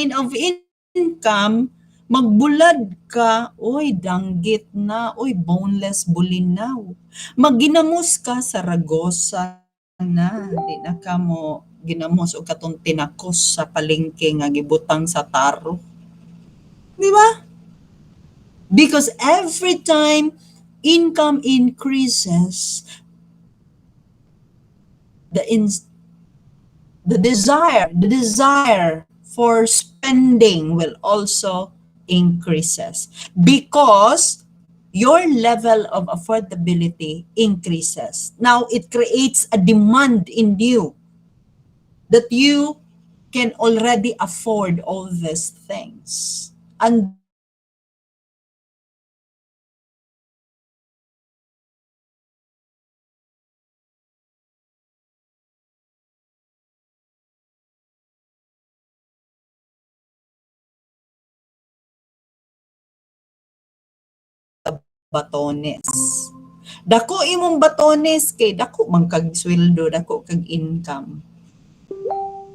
line of income, magbulad ka, oy, danggit na, oy, boneless bulinaw. Magginamos ka sa Ragosa na, di na ka mo ginamos o katong tinakos sa palengke nga gibutang sa taro. Di ba? Because every time income increases, the in, the desire for spending will also increases because your level of affordability increases. Now it creates a demand in you that you can already afford all these things. And batones. Dako imong batones kay dako man kag sweldo, dako kag income.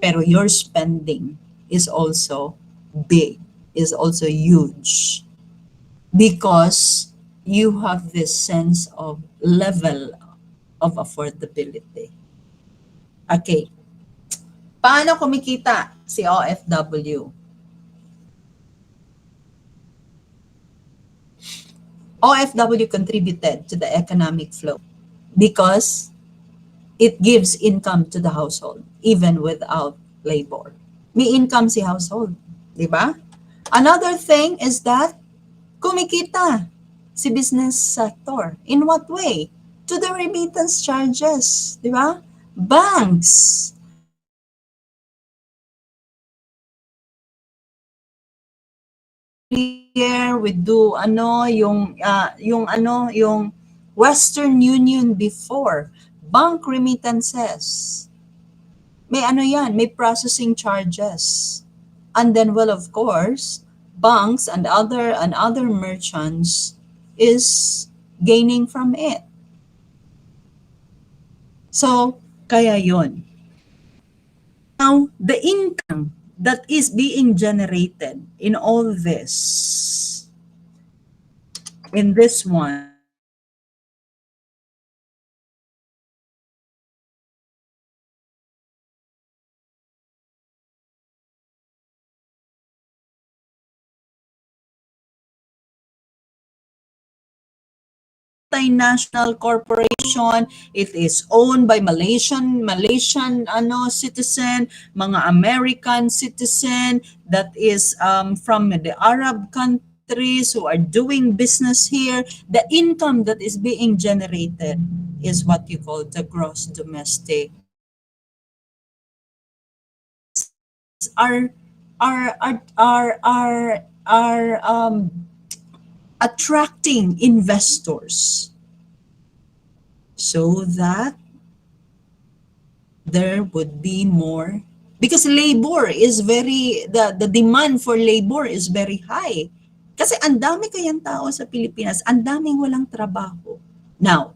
Pero your spending is also big, is also huge because you have this sense of level of affordability. Okay. Paano kumikita si OFW? OFW contributed to the economic flow because it gives income to the household even without labor. May income si household, di ba? Another thing is that kumikita si business sector. In what way? To the remittance charges, di ba? Banks. Here we do yung Western Union before, bank remittances. May yan, may processing charges. And then, well, of course, banks and other merchants is gaining from it. So, kaya yon. Now, the income that is being generated in all this, in this one, multinational corporation, it is owned by Malaysian citizen, mga American citizen that is from the Arab countries who are doing business here. The income that is being generated is what you call the gross domestic. Are are are are attracting investors so that there would be more, because labor is the demand for labor is very high. Kasi ang dami kayang tao sa Pilipinas, ang daming walang trabaho. Now,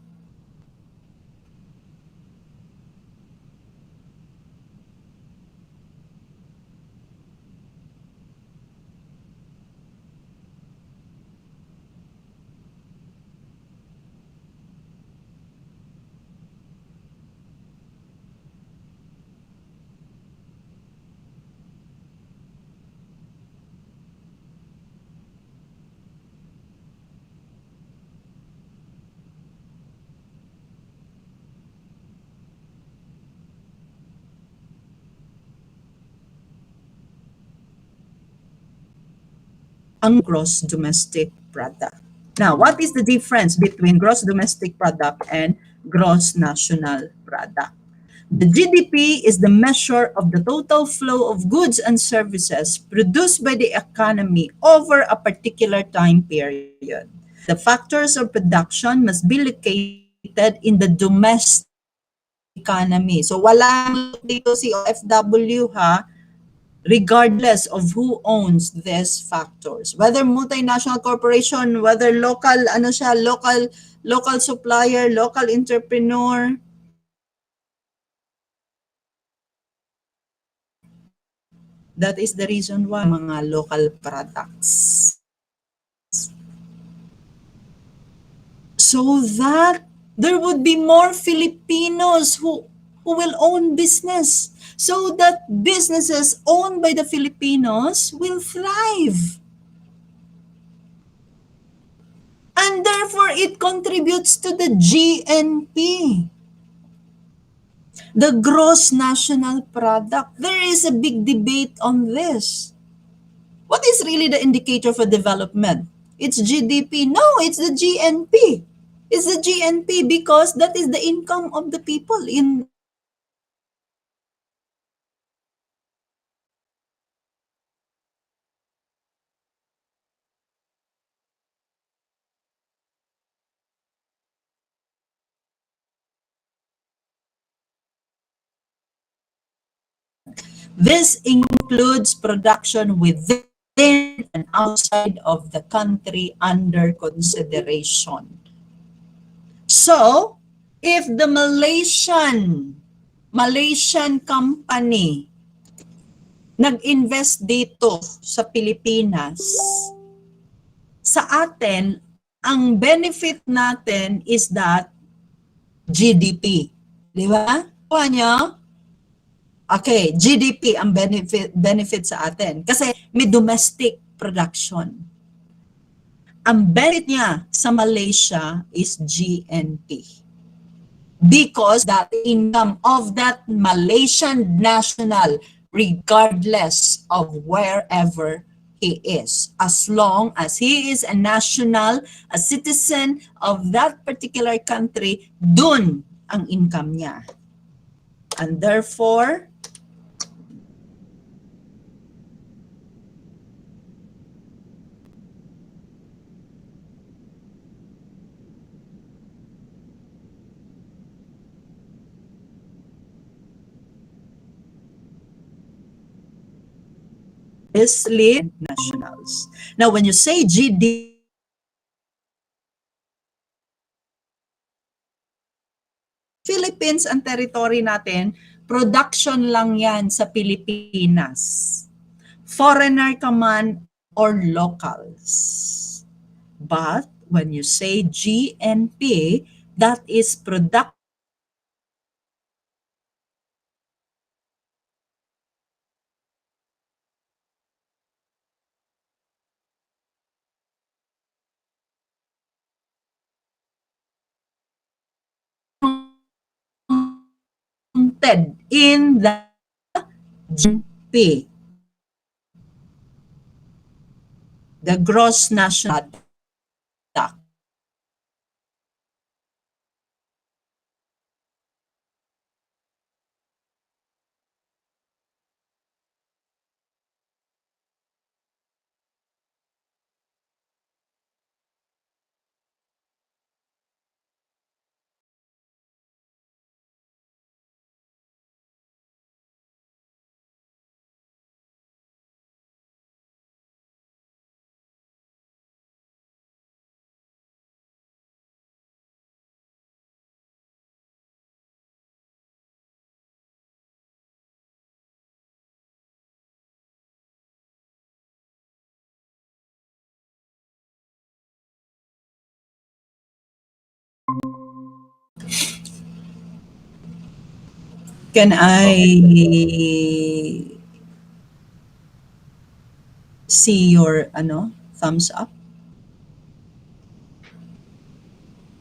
ang gross domestic product. Now, what is the difference between gross domestic product and gross national product? The GDP is the measure of the total flow of goods and services produced by the economy over a particular time period. The factors of production must be located in the domestic economy. So walang dito si OFW ha, regardless of who owns these factors. Whether multinational corporation, whether local local supplier, local entrepreneur, That is the reason why mga local products. So that there would be more Filipinos who will own business. So that businesses owned by the Filipinos will thrive. And therefore, it contributes to the GNP, the gross national product. There is a big debate on this. What is really the indicator for development? It's GDP. No, it's the GNP. It's the GNP because that is the income of the people in this includes production within and outside of the country under consideration. So, if the Malaysian company nag-invest dito sa Pilipinas, sa atin, ang benefit natin is that GDP. Di ba? Kuha nyo? Okay, GDP ang benefit sa atin. Kasi may domestic production. Ang benefit niya sa Malaysia is GNP. Because that income of that Malaysian national, regardless of wherever he is, as long as he is a national, a citizen of that particular country, dun ang income niya. And therefore, is lead nationals. Now, when you say GDP, Philippines ang territory natin, production lang yan sa Pilipinas. Foreigner ka man or locals. But when you say GNP, that is production in the GNP, the gross national product. Can I see your thumbs up?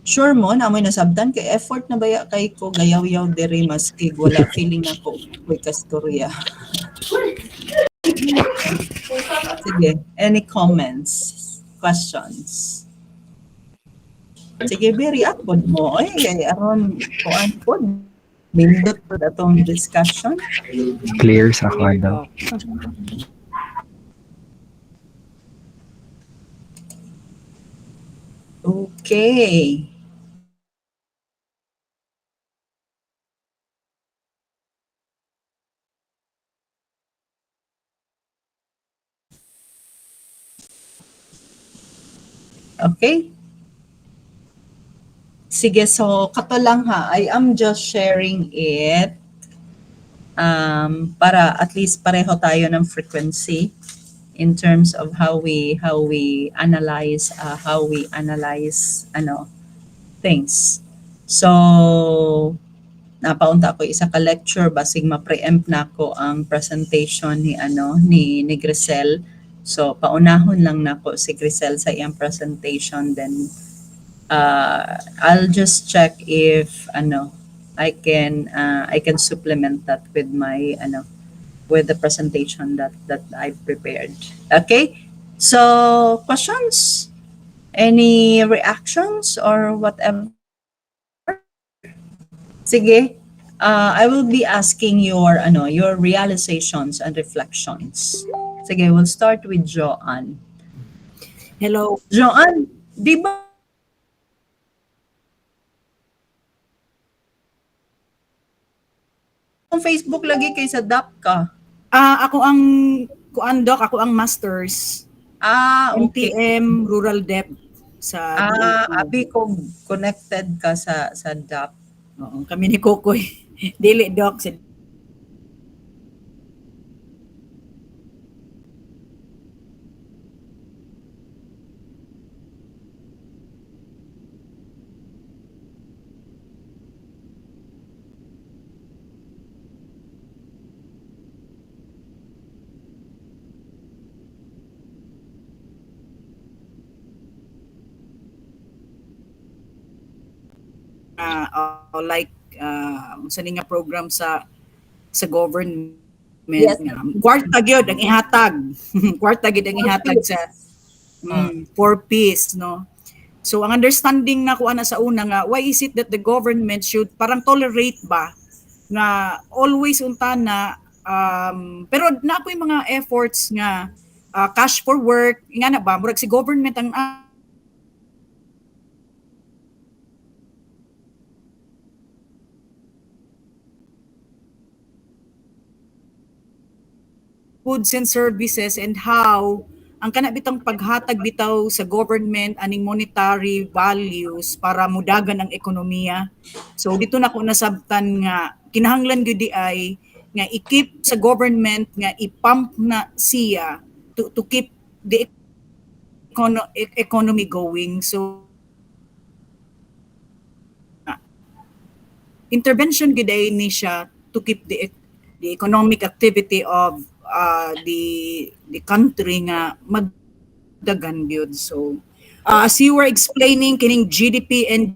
Sure mo na amoy nasabdan kay effort na baya kay ko gayaw-yaw diri maski wala feeling ako koy kasturya. Sige, any comments, questions? Sige, very upod mo. Ay, aron kuan pod. Bindot po atong discussion. Clear sa kwada. Okay. Okay. Sige, so kato lang ha. I am just sharing it para at least pareho tayo ng frequency in terms of how we analyze things. So napaunta ko isa ka lecture basig ma-preempt na ko ang presentation ni Grisel. So paunahon lang nako si Grisel sa iyang presentation, then I'll just check if I can supplement that with my with the presentation that I prepared. Okay? So questions? Any reactions or whatever? Sige. I will be asking your realizations and reflections. Sige, we'll start with Joanne. Hello. Joanne, di ba ang Facebook lagi kay sa DAP ka? Ako ang kuandok, ako ang masters. Okay. MTM Rural Depth sa Abi ko connected ka sa DAP. Oo, kami ni Kokoy. Dili doc sa sa nga program sa government. Yes. Nga. Kwarta gyud ang ihatag. Kwarta gyud ang ihatag sa 4Ps, no. So ang understanding na ko ana sa una nga, why is it that the government should parang tolerate ba nga always unta na pero na ako'y mga efforts nga cash for work nga na ba murag si government ang goods and services, and how ang kana bitang paghatag bitaw sa government aning monetary values para mudagan ang ekonomiya. So dito na ko nasabtan nga kinahanglan gyud di ay nga i-keep sa government nga i-pump na siya to keep the economy going. So intervention gyud ay ni siya to keep the economic activity of the country nga magdagan gyud. So as you were explaining kining GDP and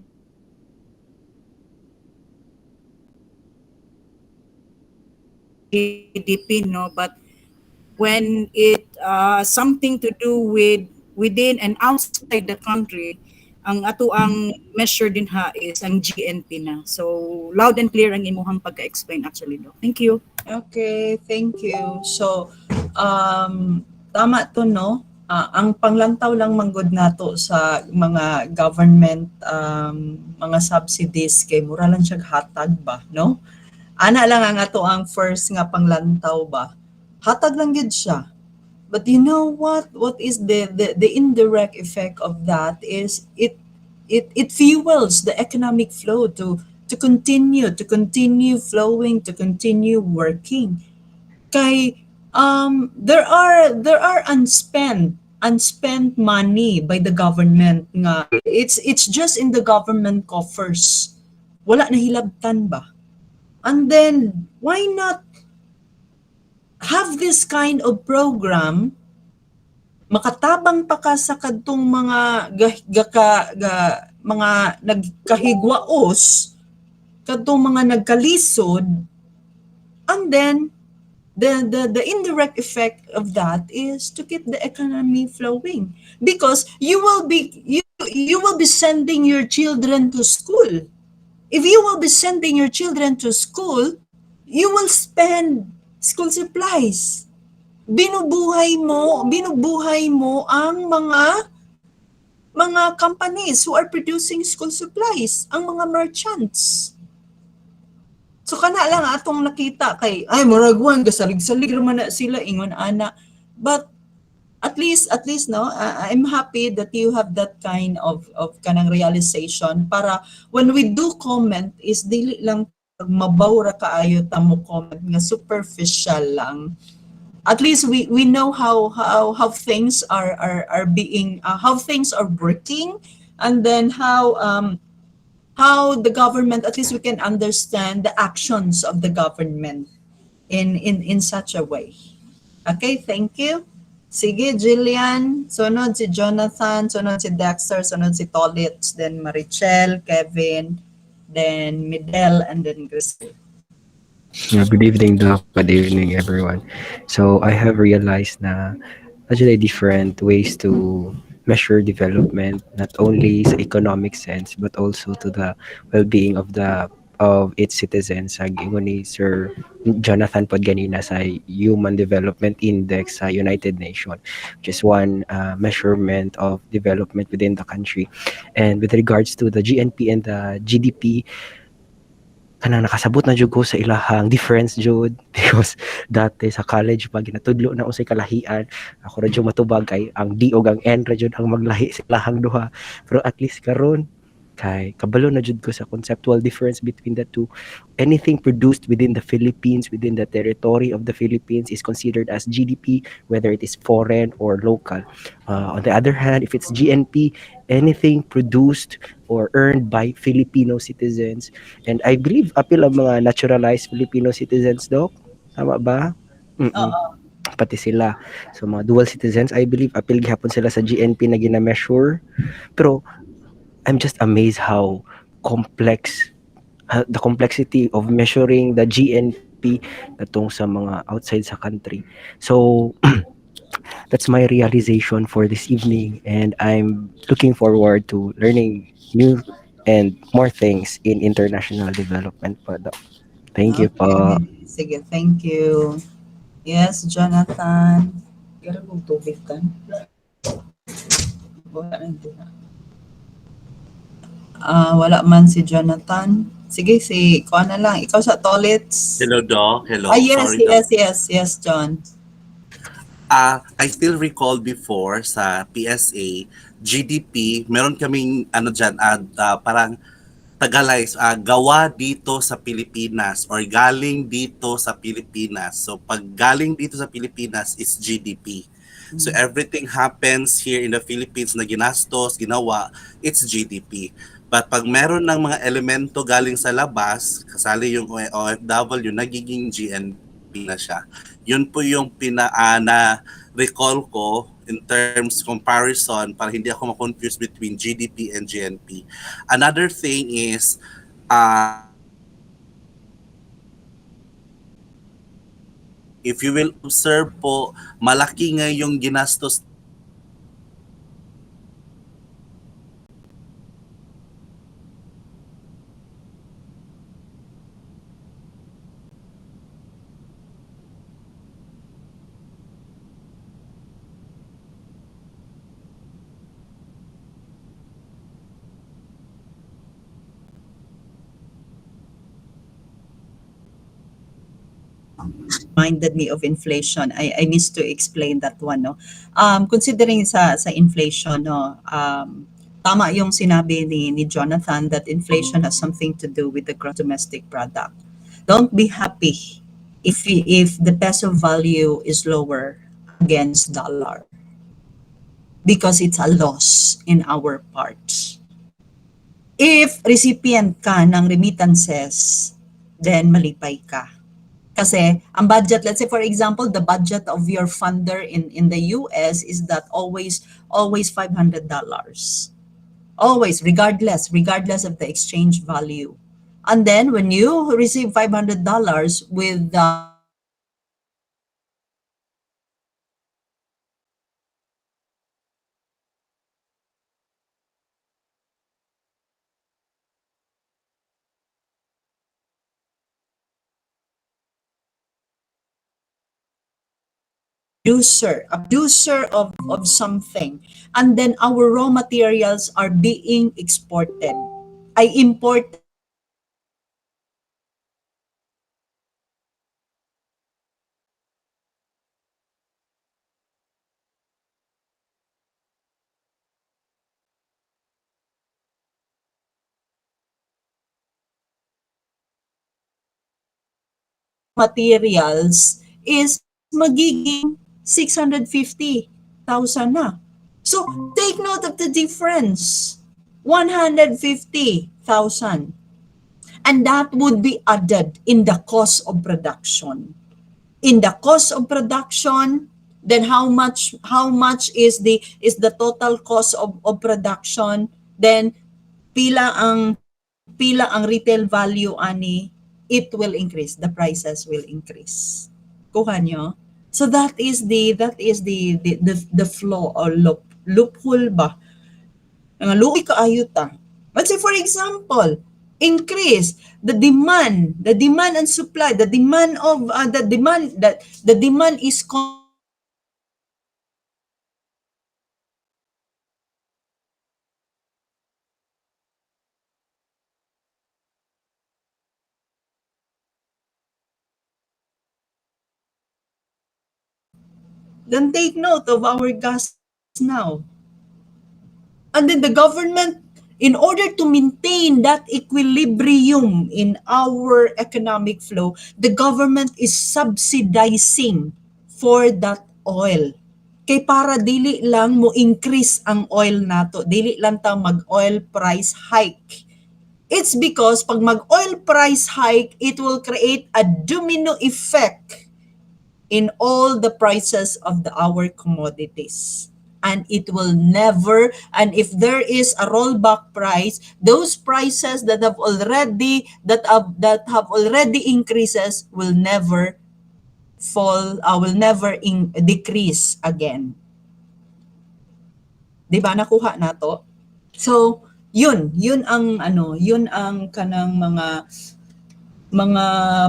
GDP, no, but when it something to do with within and outside the country, ang ato ang measure din ha is ang GNP na. So loud and clear ang imuhang pagka-explain actually, no. Thank you. Okay, thank you. So, tama to, no? Ang panglantaw lang manggod nato sa mga government mga subsidies kay mura lang siya hatag ba, no? Ana lang ang ato ang first nga panglantaw ba. Hatag lang gid siya. But you know what? What is the indirect effect of that is it fuels the economic flow to continue flowing, to continue working. Kay there are unspent money by the government nga it's just in the government coffers. Wala na hilabtan ba? And then why not have this kind of program, makatabang pa ka sa kadtong mga mga nagkahigwaos, kadtong mga nagkalisod, and then the indirect effect of that is to keep the economy flowing, because you will be sending your children to school. If you will be sending your children to school, you will spend school supplies. Binubuhay mo ang mga companies who are producing school supplies, ang mga merchants. So kana lang atong nakita kay ay muragwan gasalig-salig man na sila ingon ana. But at least no, I'm happy that you have that kind of kanang realization para when we do comment is dili lang pag mabaw ra kaayo ta mo comment nga superficial lang, at least we know how things are being how things are working, and then how the government, at least we can understand the actions of the government in such a way. Okay, thank you. Sige, Jillian. Sunod si Jonathan, sunod si Dexter, sunod si Tolitz, then Marichel, Kevin, then Midel, and then Grisel. Yeah, good evening, Doc. Good evening, everyone. So I have realized na actually different ways to measure development, not only sa economic sense, but also to the well-being of its citizens. Sa giingon ni Sir Jonathan pod ganina sa Human Development Index sa United Nations, which is one measurement of development within the country. And with regards to the GNP and the GDP, kanang nakasabot na jud ko sa ilahang difference jud because dati sa college pag ginatudlo na unsay kalahian ako ra jud matubag kay ang D ug ang N ra jud ang maglahi sa ilahang duha, pero at least karon kay kabalo na jud ko sa conceptual difference between the two. Anything produced within the Philippines, within the territory of the Philippines, is considered as GDP, whether it is foreign or local. On the other hand, if it's GNP, anything produced or earned by Filipino citizens, and I believe apil ang mga naturalized Filipino citizens, Doc, tama ba? Mm-mm. Oo. Pati sila. So mga dual citizens, I believe apil gihapon sila sa GNP na gina-measure. Pero I'm just amazed how complex the complexity of measuring the GNP natong sa mga outside sa country. So that's my realization for this evening, and I'm looking forward to learning new and more things in international development po, Doc. Thank you po. Okay. Sige, thank you. Yes, Jonathan. Gara kong tubig ka. Wala rin din. Wala man si Jonathan. Sige, ikaw na lang. Ikaw sa Tolits. Hello, Doc. Hello. Yes, Sorry, Doc. yes, John. I still recall before sa PSA, GDP, meron kaming ano dyan, parang Tagalize, gawa dito sa Pilipinas or galing dito sa Pilipinas. So pag galing dito sa Pilipinas is GDP. So everything happens here in the Philippines na ginastos, ginawa, it's GDP. But pag meron ng mga elemento galing sa labas, kasali yung OFW, nagiging GNP na siya. Yun po yung na recall ko in terms comparison para hindi ako ma-confuse between GDP and GNP. Another thing is if you will observe po, malaki nga yung ginastos Reminded me of inflation. I need to explain that one, no. Considering sa inflation, no, tama yung sinabi ni Jonathan that inflation has something to do with the gross domestic product. Don't be happy if the peso value is lower against dollar, because it's a loss in our part. If recipient ka ng remittances, then malipay ka. Kasi ang budget, let's say for example, the budget of your funder in the US is that always $500. Always, regardless of the exchange value. And then when you receive $500 with a producer of something, and then our raw materials are being exported. I import materials is magiging 650,000 na. So, take note of the difference. 150,000. And that would be added in the cost of production. In the cost of production, then how much is the total cost of production? Then pila ang retail value ani, it will increase, the prices will increase. Kuha nyo? So that is the flow or loophole ba? Nga luoy kaayo ta. Let's say for example, increase the demand and supply, the demand is then take note of our gas now. And then the government, in order to maintain that equilibrium in our economic flow, the government is subsidizing for that oil. Kay para dili lang mo increase ang oil nato, dili lang ta mag-oil price hike. It's because pag mag-oil price hike, it will create a domino effect in all the prices of our commodities. And it will never, and if there is a rollback price, those prices that have already increases will never fall, will never decrease again. Di ba nakuha nato? So, yun ang kanang mga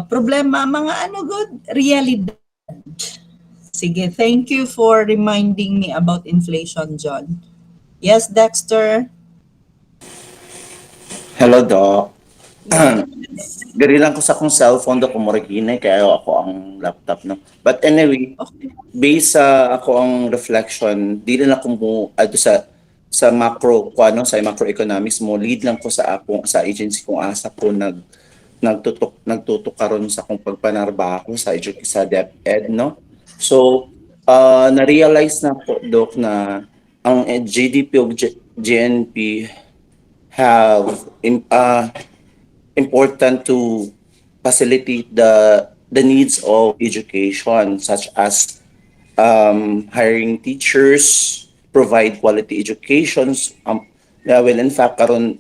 problema, mga good realidad. Sige, thank you for reminding me about inflation, John. Yes, Dexter? Hello, Doc. Diri lang ko sa akong cellphone, Doc, kung moriginay, kaya ako ang laptop, no? But anyway, Okay. based sa ako ang reflection, di lang ako mo, sa macro, sa macroeconomics mo, lead lang ko sa agency kung asa ko nagtutok karon sa akong pagpanarba ako sa DepEd, no? So, na-realize na po, Doc, na ang GDP o GNP have important to facilitate the needs of education, such as hiring teachers, provide quality educations. In fact, karon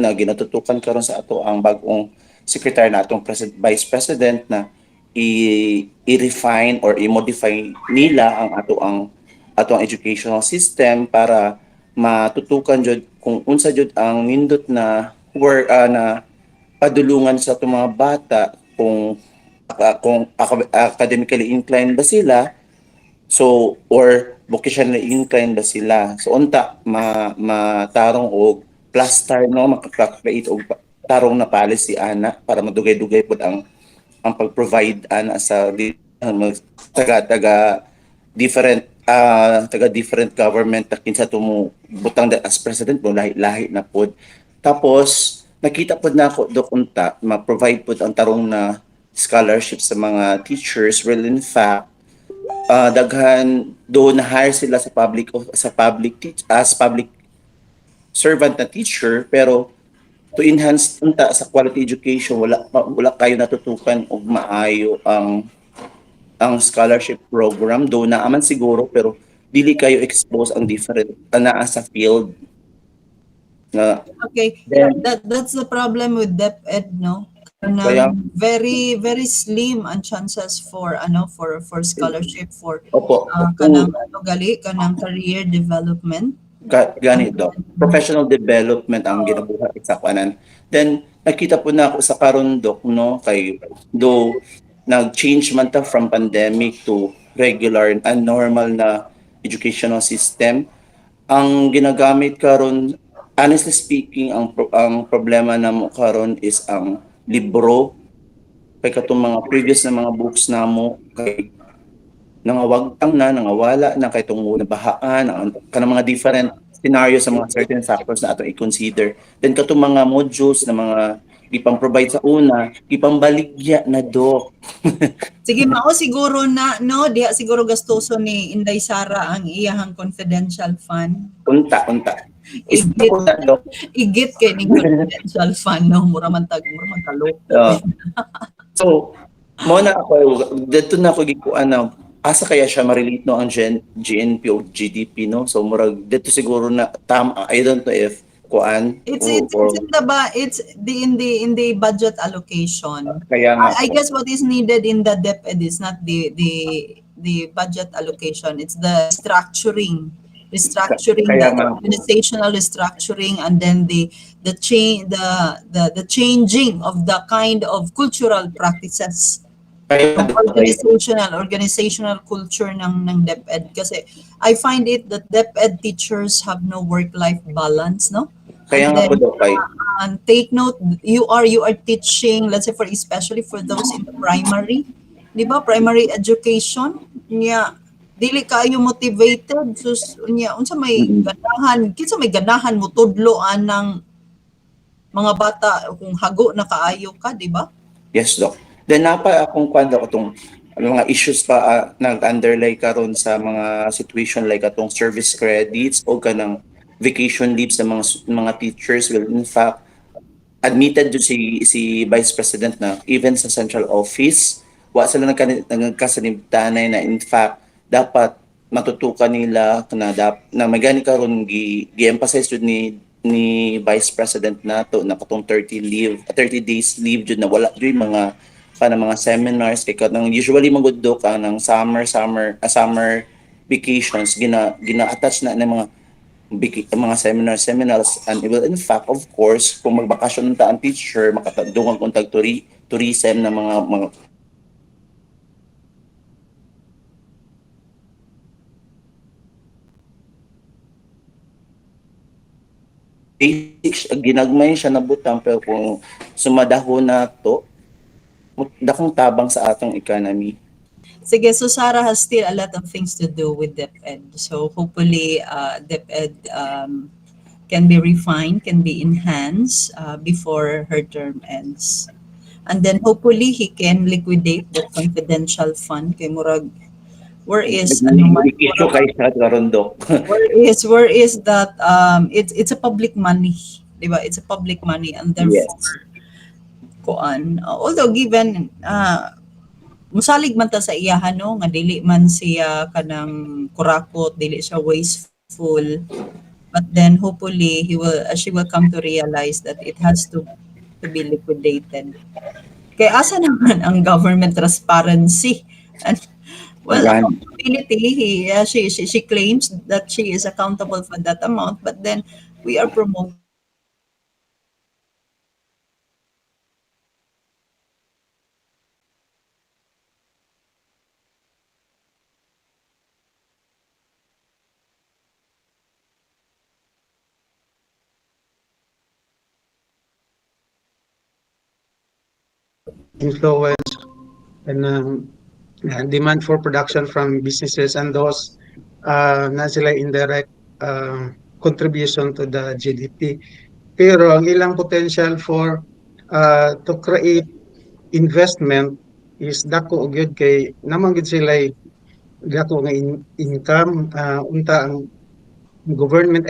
na ginatutukan karon sa ato ang bagong secretary na atong Vice President na i-refine or i-modify nila ang ato ang educational system para matutukan jud kung unsa jud ang nindot na na padulungan sa atong mga bata kung academically inclined ba sila, so or vocationally inclined ba sila, so unta matarong og cluster, no, makaka-create og tarong na policy ana para madugay-dugay pud ang pag-provide ana sa taga different government na kinsa tumo butang as president mo lahi na pod. Tapos nakita pod na ako dokunta ma-provide pod ang tarong na scholarship sa mga teachers. Well, in fact, daghan doon na hire sila sa public servant na teacher, pero to enhance unta sa quality education, wala kayo natutukan og maayo ang scholarship program. Do na aman siguro, pero dili kayo expose ang different naa sa field na. Okay, Then, that's the problem with DepEd, no? Kaya- Very very slim ang chances for for scholarship for opo, kanang kanang career development. ganito, professional development ang ginabuhat sa kanan. Then nakita po na ako sa karon, Doc, no, kay do nag-change man ta from pandemic to regular and normal na educational system. Ang ginagamit karon, honestly speaking, ang problema na mo karon is ang libro. Kay katong mga previous na mga books na mo kay nangawagtang na, nangawala na, kay itong nabahaan, kanang mga different scenarios sa mga certain factors na ato i-consider. Then katong mga modules na mga ipang-provide sa una, ipambaligya na Dok. Sige, mao siguro na, no, diha siguro gastoso ni Inday Sara ang iyahang confidential fund. Unta. Isa Igit, ko na Dok. igit kay ning confidential fund, no, mura man kaloko. So, mo na ako, dito na ako gikuan na, asa kaya siya ma-relate no ang GNP o GDP, no? So, murag, dito siguro na, I don't know if kuan, It's or in the it's in the budget allocation. kaya nga I po. guess what is needed in the DepEd is not the budget allocation. It's the restructuring, Kaya the nga po. organizational restructuring, and then the change the changing of the kind of cultural practices. Kaya Yung organizational culture ng DepEd, kasi I find it that DepEd teachers have no work-life balance, no? Kaya nga po Dok, kay And take note, you are teaching, let's say especially for those in the primary, di ba, primary education, niya dili kayo motivated, sus niya unsa may ganahan mo tudloan ng mga bata kung hago na kaayo ka, di ba? yes Dok. Then napa akong kwento ko tong mga issues pa nag-underlie karon sa mga situation like atong service credits o kanang vacation leaves sa mga teachers. Well, in fact, admitted do si Vice President na even sa central office, wa sila nagkasanibtanay na in fact dapat matutukan nila na magani karon gi-emphasize jud ni Vice President nato na katong 30 days leave jud na wala jud mga mga seminars kay kanang usually maguddo ka ng summer vacations gina-attach na ng mga seminars, and well, in fact, of course, kung magbakasyon ta ang teacher, makatadungan kung tourism na mga basic, ginagmay siya na butang, pero kung sumadaho na to, dakong tabang sa atong economy. Sige, so Sarah has still a lot of things to do with DepEd. So hopefully DepEd can be refined, can be enhanced before her term ends. And then hopefully he can liquidate the confidential fund kay murag where is Issue kay sa karon Dok. where is that it's a public money, di ba? It's a public money, and therefore kuan although given musalig man ta sa iyahan, no, nga dili man siya kanang kurakot, dili siya wasteful, but then hopefully she will come to realize that it has to be liquidated. Kaya asa naman ang government transparency? And well, accountability, she claims that she is accountable for that amount, but then we are promoting influence and demand for production from businesses, and those na sila indirect contribution to the GDP. Pero ang ilang potential for to create investment is dako gyud kay naman gid sila dako nga income unta ang government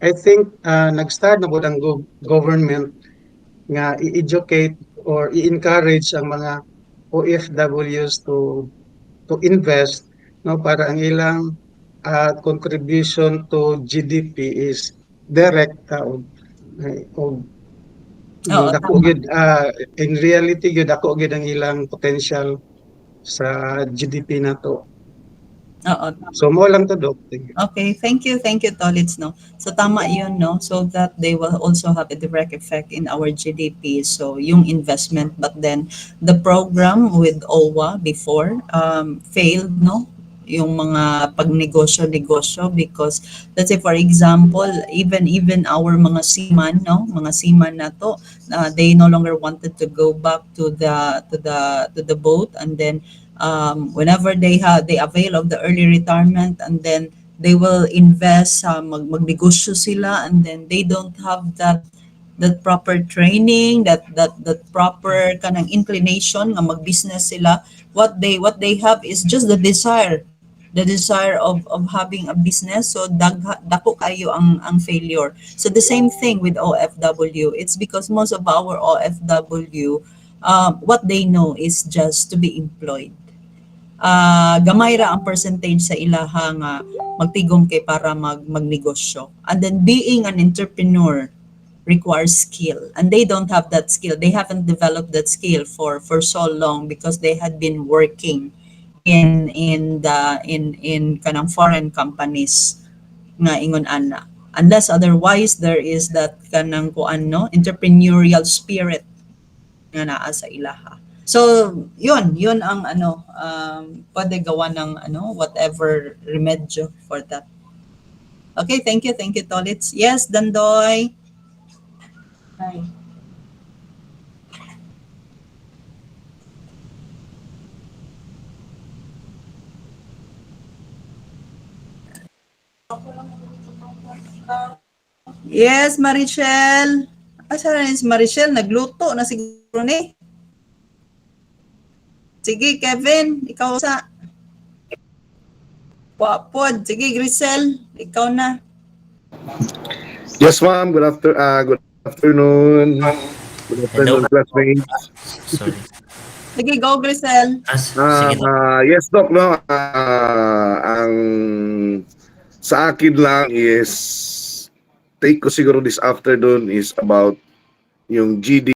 I think nag-start na po ang government nga i-educate or i-encourage ang mga OFWs to invest, no, para ang ilang contribution to GDP is direct dako gyud in reality gyud dako gyud ang ilang potential sa GDP nato. So mo lang to Dok. Okay, thank you, Tolits, no. So tama yun, no, so that they will also have a direct effect in our GDP. So yung investment, but then the program with OWA before failed, no, yung mga pagnegosyo because let's say for example even our mga seaman, no, mga seaman na to they no longer wanted to go back to the boat, and then whenever they avail of the early retirement, and then they will invest, magnegosyo sila, and then they don't have that that proper training, that proper kanang inclination nga mag-business sila. What they have is just the desire of having a business. So dako kayo ang failure. So the same thing with OFW. It's because most of our OFW, what they know is just to be employed. Gamay ra ang percentage sa ilaha nga magtigom kay para magnegosyo. And then being an entrepreneur requires skill, and they don't have that skill. They haven't developed that skill for so long because they had been working in kanang foreign companies nga ingon ana. Unless otherwise there is that kanang kuan no entrepreneurial spirit nga naa sa ilaha. So yun ang pwede gawa ng whatever remedyo for that. Okay, thank you Tolits. Yes, Dandoy. Hi. Yes, Marichel. Asa na si Marichel? Nagluto na siguro ni. Sige, Kevin, ikaw sa. Wapod. Sige, Grisel, ikaw na. Yes, ma'am. Good afternoon. Good afternoon, classmates. Sorry. Sige, go, Grisel. Sige na. Yes, Doc, no? Ang sa akin lang is take ko siguro this afternoon is about yung GD